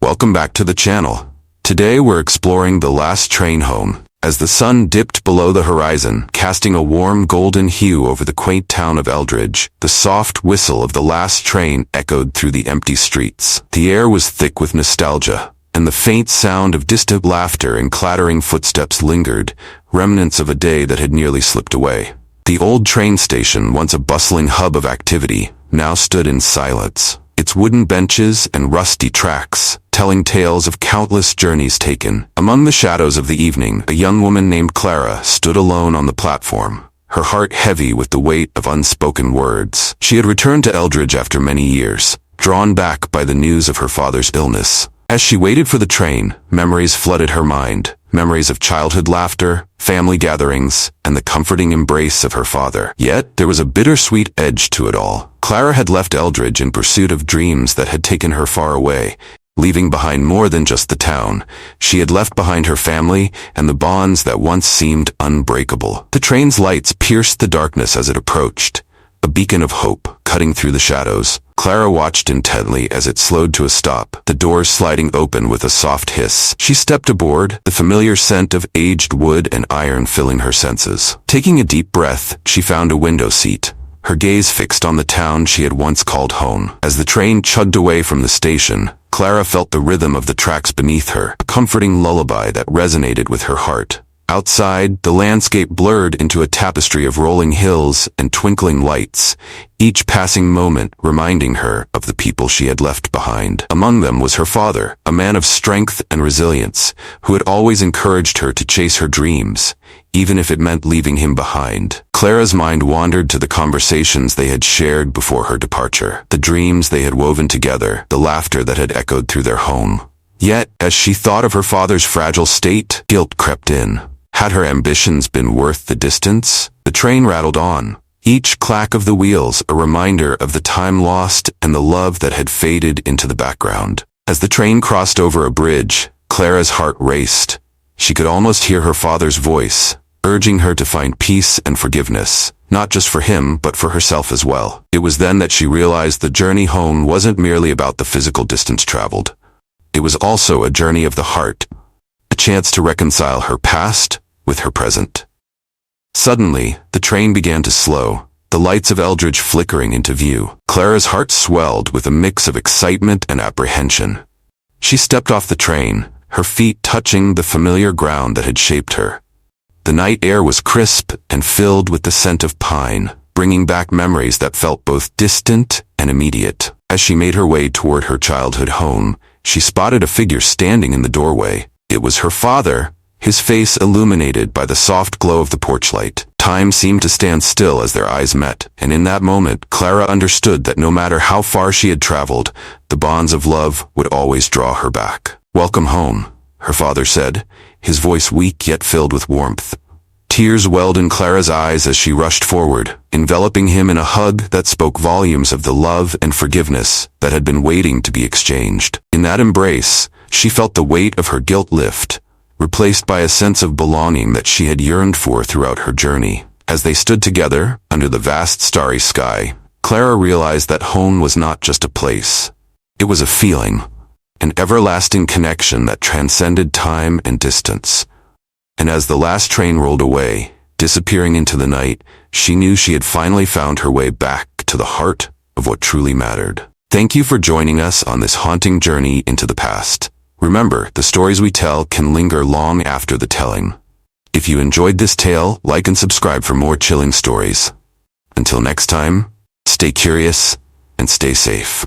Welcome back to the channel. Today we're exploring the last train home, as the sun dipped below the horizon, casting a warm golden hue over the quaint town of Eldridge. The soft whistle of the last train echoed through the empty streets. The air was thick with nostalgia, and the faint sound of distant laughter and clattering footsteps lingered, remnants of a day that had nearly slipped away. The old train station, once a bustling hub of activity, now stood in silence, its wooden benches and rusty tracks telling tales of countless journeys taken. Among the shadows of the evening, a young woman named Clara stood alone on the platform, her heart heavy with the weight of unspoken words. She had returned to Eldridge after many years, drawn back by the news of her father's illness. As she waited for the train, memories flooded her mind, memories of childhood laughter, family gatherings, and the comforting embrace of her father. Yet, there was a bittersweet edge to it all. Clara had left Eldridge in pursuit of dreams that had taken her far away, leaving behind more than just the town. She had left behind her family and the bonds that once seemed unbreakable. The train's lights pierced the darkness as it approached, a beacon of hope cutting through the shadows. Clara watched intently as it slowed to a stop, the doors sliding open with a soft hiss. She stepped aboard, the familiar scent of aged wood and iron filling her senses. Taking a deep breath, she found a window seat, her gaze fixed on the town she had once called home. As the train chugged away from the station, Clara felt the rhythm of the tracks beneath her, a comforting lullaby that resonated with her heart. Outside, the landscape blurred into a tapestry of rolling hills and twinkling lights, each passing moment reminding her of the people she had left behind. Among them was her father, a man of strength and resilience, who had always encouraged her to chase her dreams, even if it meant leaving him behind. Clara's mind wandered to the conversations they had shared before her departure, the dreams they had woven together, the laughter that had echoed through their home. Yet, as she thought of her father's fragile state, guilt crept in. Had her ambitions been worth the distance? The train rattled on, each clack of the wheels a reminder of the time lost and the love that had faded into the background. As the train crossed over a bridge, Clara's heart raced. She could almost hear her father's voice, urging her to find peace and forgiveness, not just for him, but for herself as well. It was then that she realized the journey home wasn't merely about the physical distance traveled. It was also a journey of the heart, a chance to reconcile her past with her present. Suddenly, the train began to slow, the lights of Eldridge flickering into view. Clara's heart swelled with a mix of excitement and apprehension. She stepped off the train, her feet touching the familiar ground that had shaped her. The night air was crisp and filled with the scent of pine, bringing back memories that felt both distant and immediate. As she made her way toward her childhood home, she spotted a figure standing in the doorway. It was her father, his face illuminated by the soft glow of the porch light. Time seemed to stand still as their eyes met, and in that moment, Clara understood that no matter how far she had traveled, the bonds of love would always draw her back. "Welcome home," her father said, his voice weak yet filled with warmth. Tears welled in Clara's eyes as she rushed forward, enveloping him in a hug that spoke volumes of the love and forgiveness that had been waiting to be exchanged. In that embrace, she felt the weight of her guilt lift, replaced by a sense of belonging that she had yearned for throughout her journey. As they stood together, under the vast starry sky, Clara realized that home was not just a place. It was a feeling, an everlasting connection that transcended time and distance. And as the last train rolled away, disappearing into the night, she knew she had finally found her way back to the heart of what truly mattered. Thank you for joining us on this haunting journey into the past. Remember, the stories we tell can linger long after the telling. If you enjoyed this tale, like and subscribe for more chilling stories. Until next time, stay curious and stay safe.